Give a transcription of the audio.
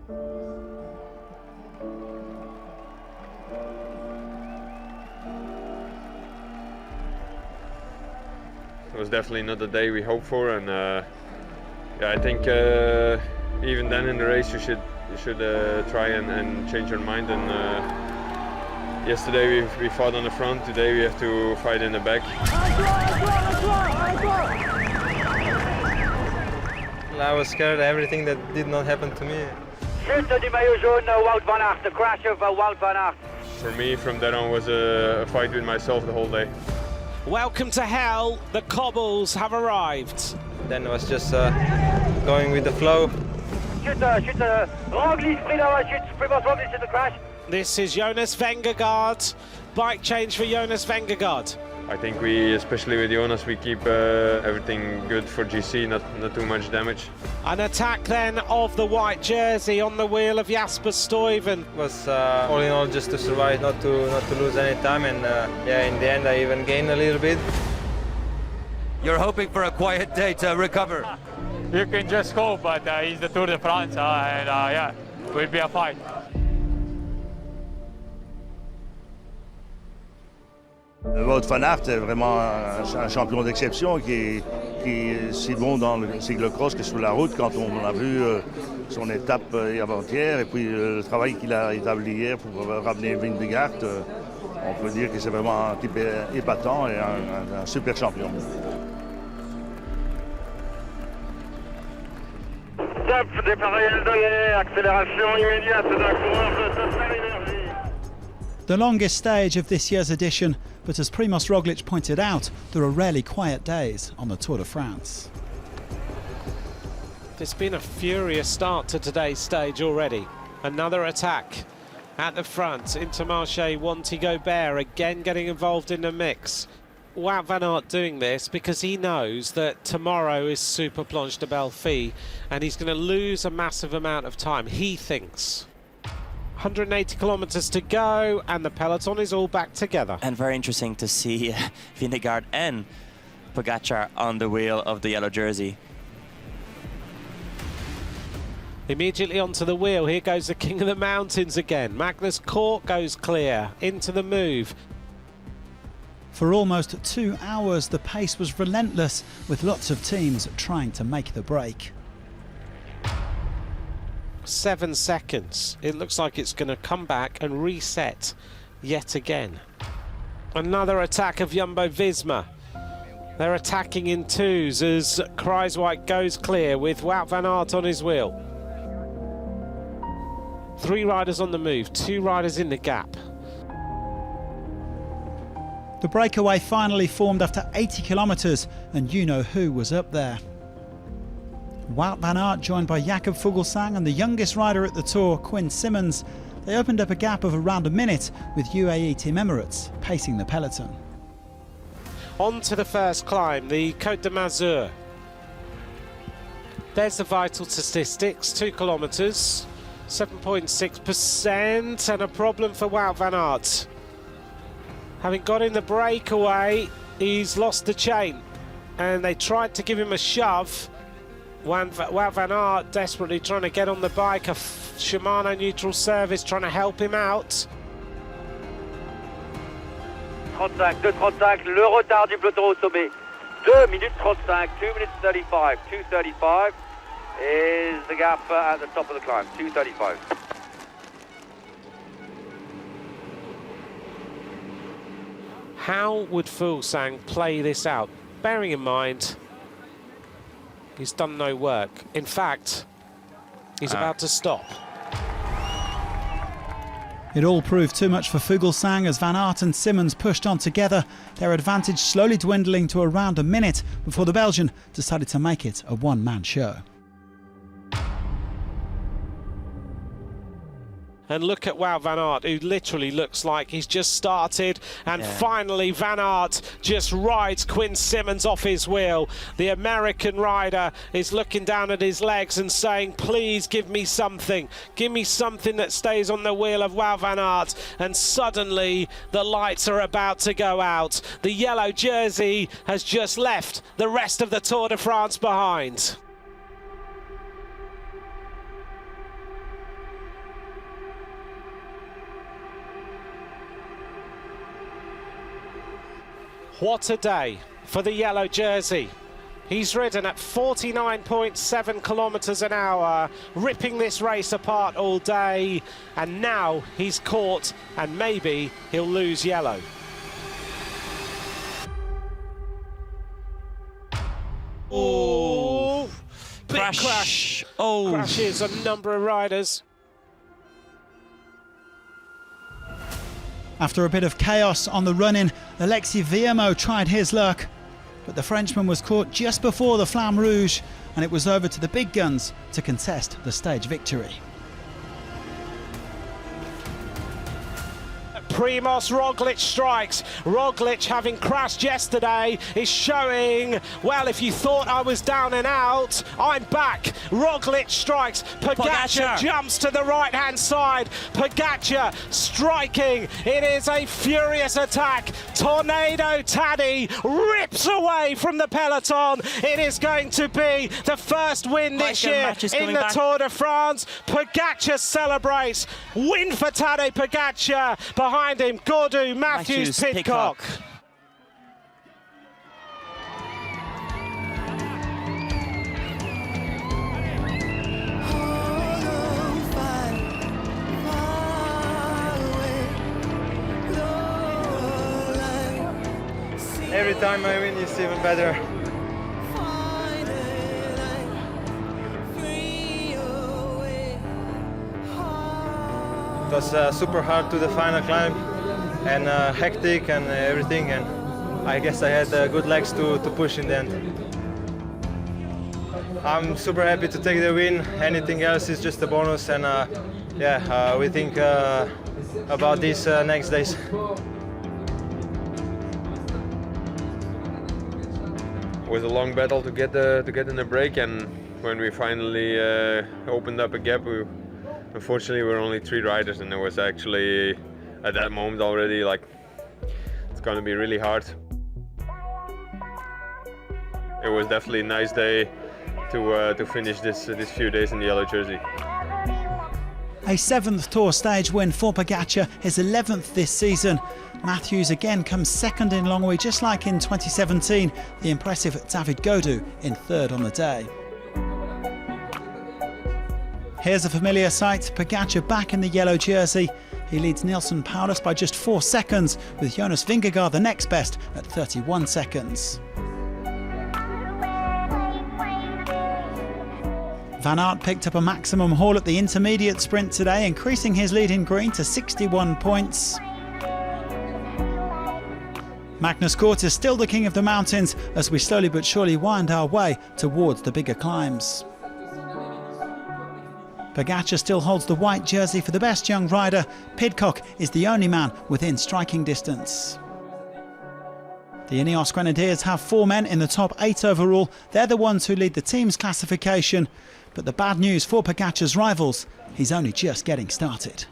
It was definitely not the day we hoped for, and yeah, I think even then in the race you should try and change your mind. And yesterday we fought on the front. Today we have to fight in the back. I was scared of everything that did not happen to me. Chute du maillot jaune, Wout van Aert, the crash of Wout van Aert. For me, from then on, was a fight with myself the whole day. Welcome to hell, the cobbles have arrived. Then it was just going with the flow. This is Jonas Vingegaard. Bike change for Jonas Vingegaard. I think we, especially with Jonas, we keep everything good for GC, not too much damage. An attack then of the white jersey on the wheel of Jasper Stuyven. It was all in all just to survive, not to lose any time, and yeah, in the end I even gained a little bit. You're hoping for a quiet day to recover. You can just hope, but it's the Tour de France, and yeah, it will be a fight. Wout van Aert est vraiment un champion d'exception qui est si bon dans le cyclocross que sur la route. Quand on a vu son étape avant-hier et puis le travail qu'il a établi hier pour ramener Vingegaard, on peut dire que c'est vraiment un type épatant et un super champion. Top, départ réel donné, accélération immédiate d'un coureur de Total Energy. The longest stage of this year's edition, but as Primož Roglič pointed out, there are rarely quiet days on the Tour de France. It's been a furious start to today's stage already. Another attack at the front. Intermarché, Wanty Gobert again getting involved in the mix. Wout van Aert doing this because he knows that tomorrow is Super Planche de Belfi and he's going to lose a massive amount of time, he thinks. 180 kilometers to go and the peloton is all back together. And very interesting to see Vingegaard and POGAČAR on the wheel of the yellow jersey. Immediately onto the wheel, here goes the King of the Mountains again. Magnus Kort goes clear into the move. For almost 2 hours, the pace was relentless, with lots of teams trying to make the break. 7 seconds. It looks like it's going to come back and reset yet again. Another attack of Jumbo-Visma. They're attacking in twos as Kruijswijk goes clear with Wout van Aert on his wheel. 3 riders on the move, 2 riders in the gap. The breakaway finally formed after 80 kilometres, and you know who was up there. Wout van Aert joined by Jakob Fuglsang and the youngest rider at the Tour, Quinn Simmons. They opened up a gap of around a minute with UAE Team Emirates pacing the peloton. On to the first climb, the Côte de Mazur. There's the vital statistics, 2 kilometres, 7.6%, and a problem for Wout van Aert. Having got in the breakaway, he's lost the chain, and they tried to give him a shove. Wout van Aert desperately trying to get on the bike, a Shimano neutral service trying to help him out. 35, 2.35, le retard du peloton au sommet. 2 minutes 35, 2 minutes 35, 2.35 is the gap at the top of the climb, 2.35. How would Fuglsang play this out? Bearing in mind, he's done no work. In fact, he's about to stop. It all proved too much for Fuglsang as Van Aert and Simmons pushed on together, their advantage slowly dwindling to around a minute before the Belgian decided to make it a one-man show. And look at Wout van Aert, who literally looks like he's just started. And finally, Van Aert just rides Quinn Simmons off his wheel. The American rider is looking down at his legs and saying, please give me something. Give me something that stays on the wheel of Wout van Aert. And suddenly, the lights are about to go out. The yellow jersey has just left the rest of the Tour de France behind. What a day for the yellow jersey. He's ridden at 49.7 kilometres an hour, ripping this race apart all day, and now he's caught and maybe he'll lose yellow. Oh, big crash. Oh, Crashes a number of riders. After a bit of chaos on the run-in, Alexis Villamoux tried his luck, but the Frenchman was caught just before the Flamme Rouge, and it was over to the big guns to contest the stage victory. Primoz Roglic strikes. Roglic, having crashed yesterday, is showing, well, if you thought I was down and out, I'm back. Roglic strikes. Pogačar jumps to the right-hand side. Pogačar striking. It is a furious attack. Tornado Tadej rips away from the peloton. It is going to be the first win this year in the Tour de France. Pogačar celebrates. Win for Tadej Pogačar. Behind him, GAUDU, Matthews, Pidcock. Every time I win, it's even better. It was super hard to the final climb and hectic and everything, and I guess I had good legs to push in the end. I'm super happy to take the win. Anything else is just a bonus, and we think about these next days. It was a long battle to get in the break, and when we finally opened up a gap, unfortunately, we were only 3 riders, and it was actually at that moment already like it's going to be really hard. It was definitely a nice day to finish this few days in the yellow jersey. A 7th Tour stage win for Pogačar, his 11th this season. Matthews again comes second in Longwy, just like in 2017. The impressive David GAUDU in 3rd on the day. Here's a familiar sight, Pogačar back in the yellow jersey. He leads Neilson POWLESS by just 4 seconds, with Jonas VINGEGAARD the next best at 31 seconds. Van Aert picked up a maximum haul at the intermediate sprint today, increasing his lead in green to 61 points. Magnus Cort is still the king of the mountains as we slowly but surely wind our way towards the bigger climbs. Pogačar still holds the white jersey for the best young rider. Pidcock is the only man within striking distance. The Ineos Grenadiers have 4 men in the top 8 overall. They're the ones who lead the team's classification. But the bad news for Pogačar's rivals, he's only just getting started.